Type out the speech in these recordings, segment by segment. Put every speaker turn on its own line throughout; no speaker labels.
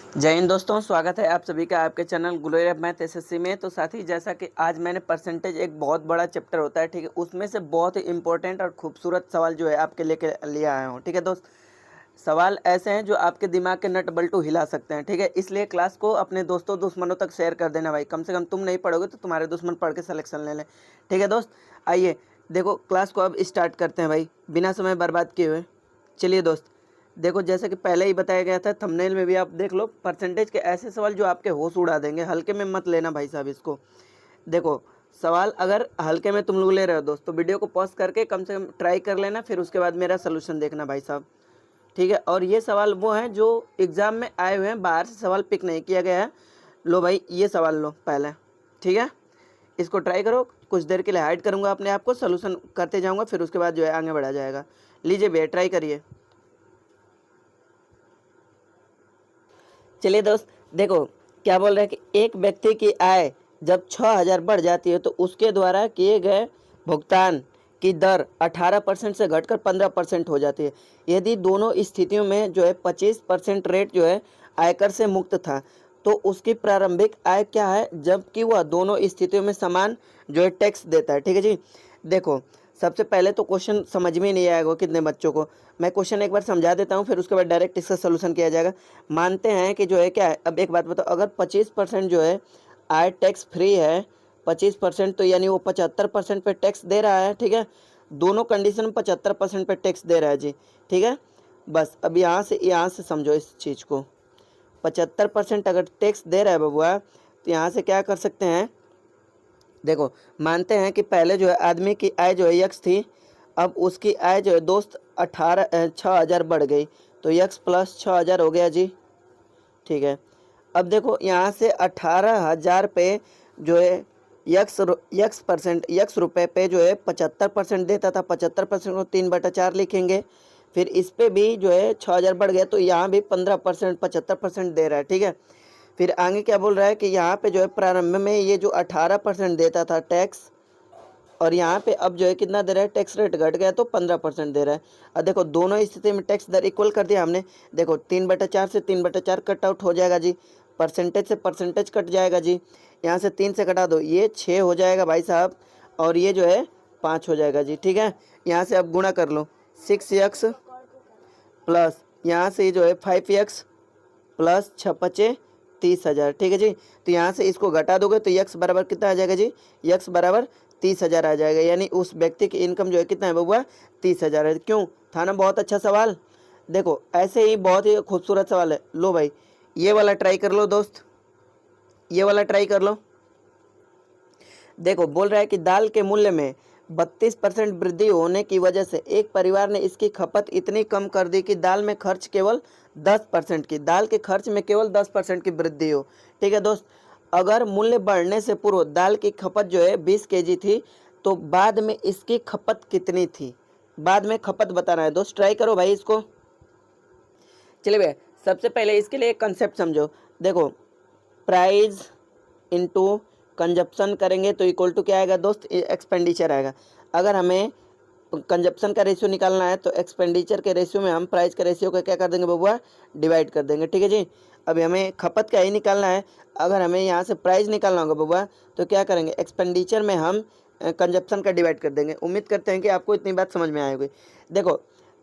जय हिंद दोस्तों, स्वागत है आप सभी का आपके channel glory of math SSC में। तो साथी जैसा कि आज मैंने परसेंटेज एक बहुत बड़ा चैप्टर होता है, ठीक है, उसमें से बहुत ही इंपॉर्टेंट और खूबसूरत सवाल जो है आपके लेके लिए आया हूँ। ठीक है दोस्त, सवाल ऐसे हैं जो आपके दिमाग के नट बल्टू हिला सकते हैं। ठीक है, इसलिए क्लास को अपने दोस्तों दुश्मनों तक शेयर कर देना भाई। कम से कम तुम नहीं पढ़ोगे तो तुम्हारे दुश्मन पढ़ के सिलेक्शन ले लें। ठीक है दोस्त, आइए देखो क्लास को अब स्टार्ट करते हैं भाई, बिना समय बर्बाद किए हुए। चलिए दोस्त, देखो जैसा कि पहले ही बताया गया था, थंबनेल में भी आप देख लो, परसेंटेज के ऐसे सवाल जो आपके होश उड़ा देंगे। हल्के में मत लेना भाई साहब इसको। देखो सवाल अगर हल्के में तुम लोग ले रहे हो दोस्त, तो वीडियो को पॉज करके कम से कम ट्राई कर लेना, फिर उसके बाद मेरा सोल्यूशन देखना भाई साहब। ठीक है, और ये सवाल वो हैं जो एग्जाम में आए हुए हैं, बाहर से सवाल पिक नहीं किया गया है। लो भाई ये सवाल लो पहले। ठीक है, इसको ट्राई करो, कुछ देर के लिए हाइड करूँगा अपने आप को, सोल्यूशन करते जाऊँगा, फिर उसके बाद जो है आगे बढ़ा जाएगा। लीजिए भैया ट्राई करिए। चलिए दोस्त, देखो क्या बोल रहा है कि एक व्यक्ति की आय जब 6,000 बढ़ जाती है तो उसके द्वारा किए गए भुगतान की दर 18% से घटकर 15% हो जाती है। यदि दोनों स्थितियों में जो है 25% रेट जो है आयकर से मुक्त था, तो उसकी प्रारंभिक आय क्या है जबकि वह दोनों स्थितियों में समान जो है टैक्स देता है। ठीक है जी, देखो सबसे पहले तो क्वेश्चन समझ में नहीं आएगा कितने बच्चों को। मैं क्वेश्चन एक बार समझा देता हूँ, फिर उसके बाद डायरेक्ट इसका सोल्यूशन किया जाएगा। मानते हैं कि जो है क्या है, अब एक बात बताओ, अगर 25% जो है आय टैक्स फ्री है, 25%, तो यानी वो 75% पे टैक्स दे रहा है। ठीक है, दोनों कंडीशन में 75% पे टैक्स दे रहा है जी। ठीक है, बस अब यहाँ से समझो इस चीज़ को। 75% अगर टैक्स दे रहा है बबुआ, तो यहाँ से क्या कर सकते हैं, देखो मानते हैं कि पहले जो है आदमी की आय जो है यक्स थी, अब उसकी आय जो है दोस्त 6,000 बढ़ गई, तो यक्स प्लस 6,000 हो गया जी। ठीक है, अब देखो यहाँ से 18,000 पे जो है यक्स रुपये पे जो है 75% देता था, 75% को 3/4 लिखेंगे। फिर इस पे भी जो है 6,000 बढ़ गया, तो यहाँ भी 15% 75% दे रहा है। ठीक है, फिर आगे क्या बोल रहा है कि यहाँ पे जो है प्रारंभ में ये जो 18% देता था टैक्स, और यहाँ पे अब जो है कितना दे रहा है, टैक्स रेट घट गया तो 15% दे रहा है। अब देखो दोनों स्थिति में टैक्स दर इक्वल कर दिया हमने। देखो 3/4 से 3/4 कट आउट हो जाएगा जी, परसेंटेज से परसेंटेज कट जाएगा जी, यहाँ से 3 से कटा दो, ये 6 हो जाएगा भाई साहब, और ये जो है 5 हो जाएगा जी। ठीक है, यहाँ से अब गुणा कर लो, 6x प्लस यहाँ से जो है 5x प्लस 6×5 30,000। ठीक है जी, तो यहाँ से इसको घटा दोगे तो यक्स बराबर कितना आ जाएगा जी, यक्स बराबर 30,000 आ जाएगा। यानी उस व्यक्ति की इनकम जो है कितना है बबुआ, 30,000 है। क्यों था ना बहुत अच्छा सवाल। देखो ऐसे ही बहुत ही खूबसूरत सवाल है। लो भाई ये वाला ट्राई कर लो दोस्त, ये वाला ट्राई कर लो। देखो बोल रहा है कि दाल के मूल्य में 32% वृद्धि होने की वजह से एक परिवार ने इसकी खपत इतनी कम कर दी कि दाल में खर्च केवल 10% की, दाल के खर्च में केवल 10% की वृद्धि हो। ठीक है दोस्त, अगर मूल्य बढ़ने से पूर्व दाल की खपत जो है 20 kg थी, तो बाद में इसकी खपत कितनी थी, बाद में खपत बताना है दोस्त। ट्राई करो भाई इसको। चलिए भैया सबसे पहले इसके लिए एक कंसेप्ट समझो। देखो प्राइस इनटू कंजप्शन करेंगे तो इक्वल टू क्या आएगा दोस्त, एक्सपेंडिचर आएगा। अगर हमें कंजप्शन का रेशियो निकालना है तो एक्सपेंडिचर के रेशियो में हम प्राइस के रेशियो का क्या कर देंगे बबुआ, डिवाइड कर देंगे। ठीक है जी, अभी हमें खपत का ही निकालना है। अगर हमें यहाँ से प्राइस निकालना होगा बबुआ, तो क्या करेंगे, एक्सपेंडिचर में हम कंजप्शन का डिवाइड कर देंगे। उम्मीद करते हैं कि आपको इतनी बात समझ में आएगी। देखो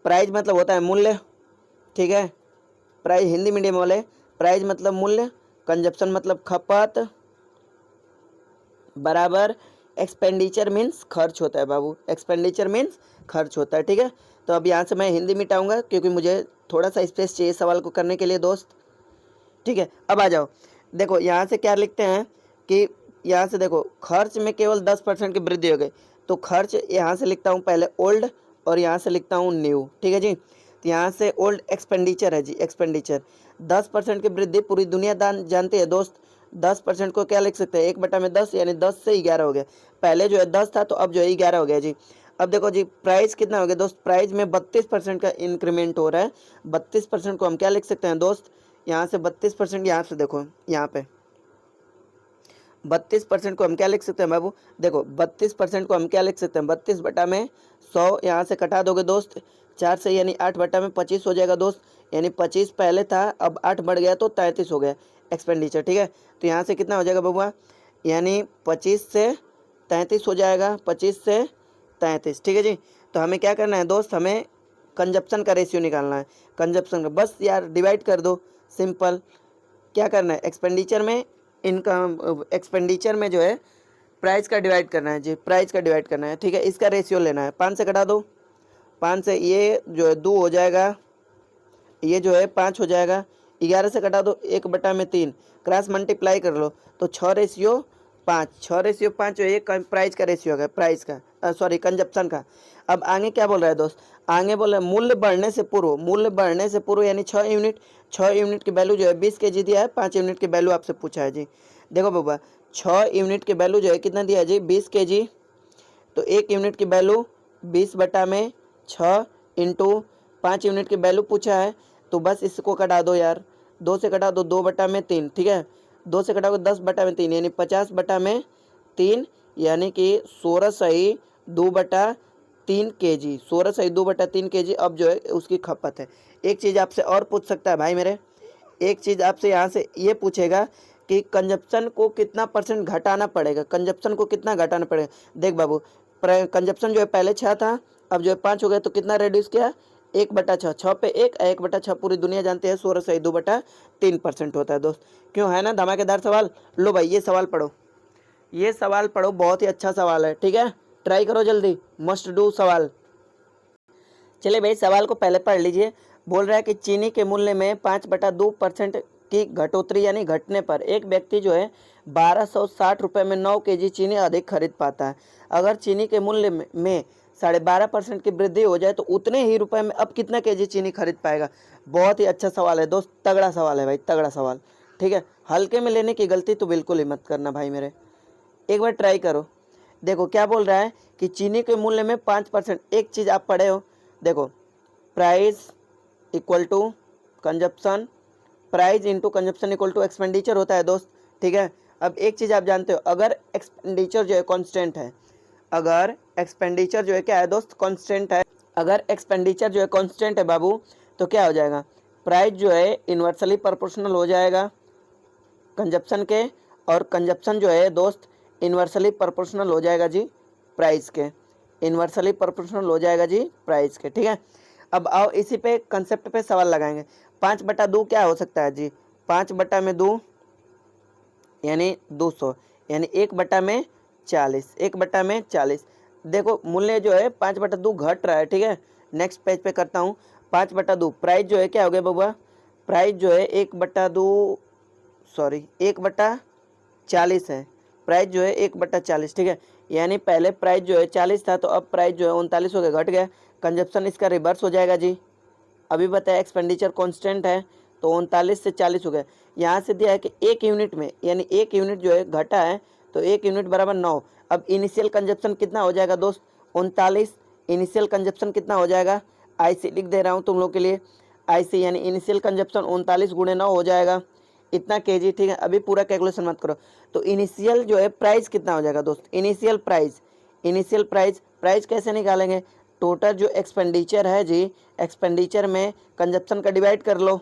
प्राइस मतलब होता है मूल्य, ठीक है, प्राइस हिंदी मीडियम वाले, प्राइस मतलब मूल्य, कंजप्शन मतलब खपत, बराबर एक्सपेंडिचर मीन्स खर्च होता है बाबू, एक्सपेंडिचर मीन्स खर्च होता है। ठीक है, तो अब यहाँ से मैं हिंदी मिटाऊंगा क्योंकि मुझे थोड़ा सा स्पेस चाहिए सवाल को करने के लिए दोस्त। ठीक है, अब आ जाओ, देखो यहाँ से क्या लिखते हैं कि यहाँ से देखो खर्च में केवल 10% की वृद्धि हो गई, तो खर्च यहाँ से लिखता हूँ पहले ओल्ड, और यहाँ से लिखता हूँ न्यू। ठीक है जी, तो यहाँ से ओल्ड एक्सपेंडिचर है जी, एक्सपेंडिचर 10% की वृद्धि पूरी दुनिया जानती है दोस्त। 10% को क्या लिख सकते हैं, 1/10, यानी 10 से 11 हो गया। पहले जो है 10 था तो अब जो है 11 हो गया जी। अब देखो जी प्राइस कितना हो गया दोस्त, प्राइस में 32% का इंक्रीमेंट हो रहा है। 32% को हम क्या लिख सकते हैं दोस्त, यहाँ से 32%, यहाँ से देखो यहाँ पे 32% को हम क्या लिख सकते हैं बाबू, देखो 32% को हम क्या लिख सकते हैं, 32 बटा में 100, यहाँ से कटा दोगे दोस्त 4 से, यानी 8/25 हो जाएगा दोस्त। यानी 25 पहले था, अब 8 बढ़ गया तो 33 हो गया एक्सपेंडिचर, ठीक है। तो यहाँ से कितना हो जाएगा बबुआ, यानी 25 से 33 हो जाएगा, 25 से 33, ठीक है जी। तो हमें क्या करना है दोस्त, हमें कंजप्शन का रेशियो निकालना है। कंजप्शन का बस यार डिवाइड कर दो, सिंपल। क्या करना है, एक्सपेंडिचर में इनकम, एक्सपेंडिचर में जो है प्राइस का डिवाइड करना है जी, प्राइस का डिवाइड करना है, ठीक है। इसका रेशियो लेना है, 5 से घटा दो, 5 से ये जो है 2 हो जाएगा, ये जो है 5 हो जाएगा, 11 से घटा दो 1/3, क्रॉस मल्टीप्लाई कर लो तो 6:5, 6:5 जो है प्राइस का रेशियो हो गया, प्राइस का सॉरी कंजप्शन का। अब आगे क्या बोल रहा है दोस्त, आगे बोल रहा है मूल्य बढ़ने से पूर्व, मूल्य बढ़ने से पूर्व यानी 6 यूनिट, 6 यूनिट की वैल्यू जो है 20 kg दिया है, 5 यूनिट की वैल्यू आपसे पूछा है जी। देखो बाबा 6 यूनिट की वैल्यू जो है कितना दिया है जी, 20 kg, तो 1 यूनिट की वैल्यू 20/6 इंटू 5 यूनिट की वैल्यू पूछा है, तो बस इसको कटा दो यार, 2 से कटा दो 2/3, ठीक है। 2 से कटा दो 10/3 यानी 50/3, यानी कि 16.2/3 kg, 16.2/3 kg अब जो है उसकी खपत है। एक चीज़ आपसे और पूछ सकता है भाई मेरे, एक चीज़ आपसे यहाँ से ये पूछेगा कि कंजप्शन को कितना % घटाना पड़ेगा, कंजप्शन को कितना घटाना पड़ेगा। देख बाबू, कंजप्शन जो है पहले 6 था, अब जो है 5 हो गया, तो कितना रिड्यूस किया, 1/6, 6 पे 1, 1/6 पूरी दुनिया जानती है 16.2/3% होता है दोस्त। क्यों, है ना धमाकेदार सवाल। लो भाई ये सवाल पढ़ो, ये सवाल पढ़ो, बहुत ही अच्छा सवाल है, ठीक है। ट्राई करो जल्दी, मस्ट डू सवाल। चलिए भाई सवाल को पहले पढ़ लीजिए। बोल रहा है कि चीनी के मूल्य में 5/2% की घटोतरी यानी घटने पर एक व्यक्ति जो है 1260 रुपये में 9 kg चीनी अधिक खरीद पाता है। अगर चीनी के मूल्य में 12.5% की वृद्धि हो जाए तो उतने ही रुपए में अब कितना kg चीनी खरीद पाएगा। बहुत ही अच्छा सवाल है दोस्त, तगड़ा सवाल है भाई, तगड़ा सवाल, ठीक है। हल्के में लेने की गलती तो बिल्कुल ही मत करना भाई मेरे, एक बार ट्राई करो। देखो क्या बोल रहा है कि चीनी के मूल्य में 5%, एक चीज़ आप पढ़े हो, देखो price equal to consumption, price into consumption equal to expenditure होता है दोस्त, ठीक है। अब एक चीज़ आप जानते हो, अगर एक्सपेंडिचर जो है कांस्टेंट है, अगर एक्सपेंडिचर जो है क्या है दोस्त, कांस्टेंट है, अगर एक्सपेंडिचर जो है कांस्टेंट है बाबू, तो क्या हो जाएगा, प्राइस जो है इन्वर्सली प्रोपोर्शनल हो जाएगा कंजप्शन के, और कंजप्शन जो है दोस्त इन्वर्सली प्रोपोर्शनल हो जाएगा जी प्राइस के, इन्वर्सली प्रोपोर्शनल हो जाएगा जी प्राइस के, ठीक है। अब आओ इसी पे कंसेप्ट पे सवाल लगाएंगे। 5/2 क्या हो सकता है जी, 5/2 यानी 200, यानी 1/40, 1/40। देखो मूल्य जो है 5/2 घट रहा है, ठीक है। नेक्स्ट पेज पे करता हूँ, 5/2 प्राइस जो है क्या हो गया बाबा, प्राइस जो है 1/2 सॉरी 1/40 है, प्राइस जो है 1/40, ठीक है। यानी पहले प्राइस जो है 40 था, तो अब प्राइस जो है 39 हो गया, घट गया, कंजप्शन इसका रिवर्स हो जाएगा जी। अभी बताया एक्सपेंडिचर कांस्टेंट है, तो 39 से 40 हो गया। यहाँ से दिया है कि 1 यूनिट में, यानी 1 यूनिट जो है घटा है, तो 1 यूनिट बराबर 9। अब इनिशियल कंजप्शन कितना हो जाएगा दोस्त, 39, इनिशियल कंजप्शन कितना हो जाएगा, आईसी लिख दे रहा हूँ तुम लोग के लिए, आईसी यानी इनिशियल कंजप्शन 39 × 9 हो जाएगा इतना केजी, ठीक है। अभी पूरा कैलकुलेशन मत करो। तो इनिशियल जो है प्राइस कितना हो जाएगा दोस्त, initial price, initial price, price कैसे निकालेंगे, टोटल जो एक्सपेंडिचर है जी, एक्सपेंडिचर में कंजप्शन का डिवाइड कर लो,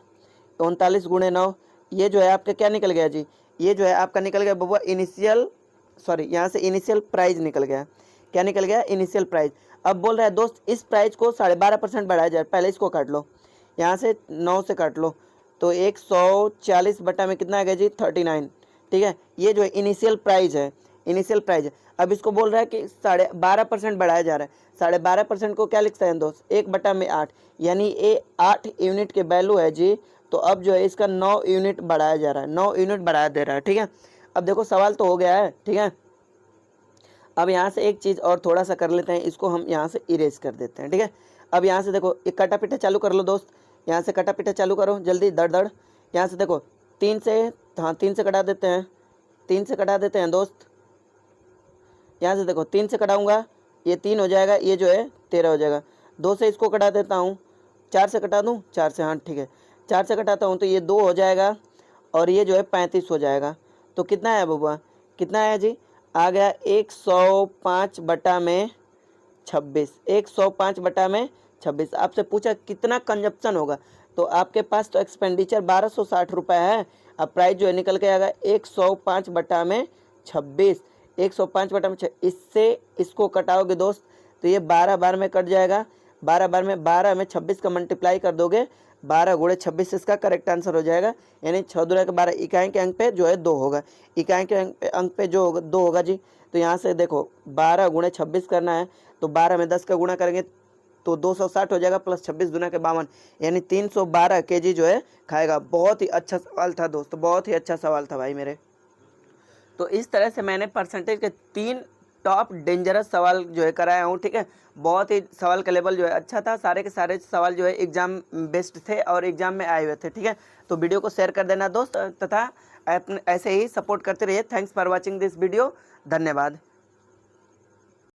39 × 9, ये जो है आपका क्या निकल गया जी, ये जो है आपका निकल गया बबुआ इनिशियल, सॉरी यहाँ से इनिशियल प्राइस निकल गया, क्या निकल गया, इनिशियल प्राइस। अब बोल रहा है दोस्त इस प्राइस को 12.5% बढ़ाया जाए, पहले इसको काट लो, यहाँ से 9 से काट लो, तो 140 बटा में कितना आ गया जी, 39, ठीक है। ये जो है इनिशियल प्राइस है, इनिशियल प्राइस है। अब इसको बोल रहा है कि 12.5% बढ़ाया जा रहा है, 12.5% को क्या लिखते हैं दोस्त, 1/8, यानी ये 8 यूनिट के वैल्यू है जी, तो अब जो है इसका 9 यूनिट बढ़ाया जा रहा है, 9 यूनिट बढ़ाया दे रहा है, ठीक है। अब देखो सवाल तो हो गया है, ठीक है। अब यहाँ से एक चीज़ और थोड़ा सा कर लेते हैं, इसको हम यहाँ से इरेज कर देते हैं, ठीक है। अब यहाँ से देखो एक कटा पिटा चालू कर लो दोस्त, यहाँ से कटा पिटा चालू करो जल्दी दड़ दड़। यहाँ से देखो 3 से, हाँ 3 से कटा देते हैं, 3 से कटा देते हैं दोस्त। यहाँ से देखो 3 से कटाऊंगा, ये 3 हो जाएगा, ये जो है 13 हो जाएगा। 2 से इसको कटा देता हूँ, 4 से कटा दूँ, 4 से, हाँ ठीक है, 4 से कटाता हूँ तो ये 2 हो जाएगा, और ये जो है 35 हो जाएगा। तो कितना है बबुआ, कितना है जी, आ गया 105/26, 105/26। आपसे पूछा कितना कंजप्शन होगा, तो आपके पास तो एक्सपेंडिचर 1260 रुपये है। अब प्राइस जो है निकल के आएगा 105 बटा में 26, 105 बटा में इससे इसको कटाओगे दोस्त तो ये 12 बार में कट जाएगा। 12 में 26 का मल्टीप्लाई कर दोगे, 12 गुणे 26 इसका करेक्ट आंसर हो जाएगा। यानी 6 दूना के 12, इकाई के अंक पे जो है 2 होगा, इकाई के अंक पे जो होगा 2 होगा जी। तो यहाँ से देखो 12 गुणे 26 करना है, तो 12 में 10 का गुणा करेंगे तो 260 हो जाएगा, प्लस 26 दूना के 52, यानी 312 केजी जो है खाएगा। बहुत ही अच्छा सवाल था दोस्तों, बहुत ही अच्छा सवाल था भाई मेरे। तो इस तरह से मैंने परसेंटेज के 3 टॉप डेंजरस सवाल जो है कराया हूँ, ठीक है। बहुत ही सवाल का लेवल जो है अच्छा था, सारे के सारे सवाल जो है एग्जाम बेस्ड थे और एग्जाम में आए हुए थे, ठीक है। तो वीडियो को शेयर कर देना दोस्त, तथा ऐसे ही सपोर्ट करते रहिए। Thanks for watching this video, धन्यवाद।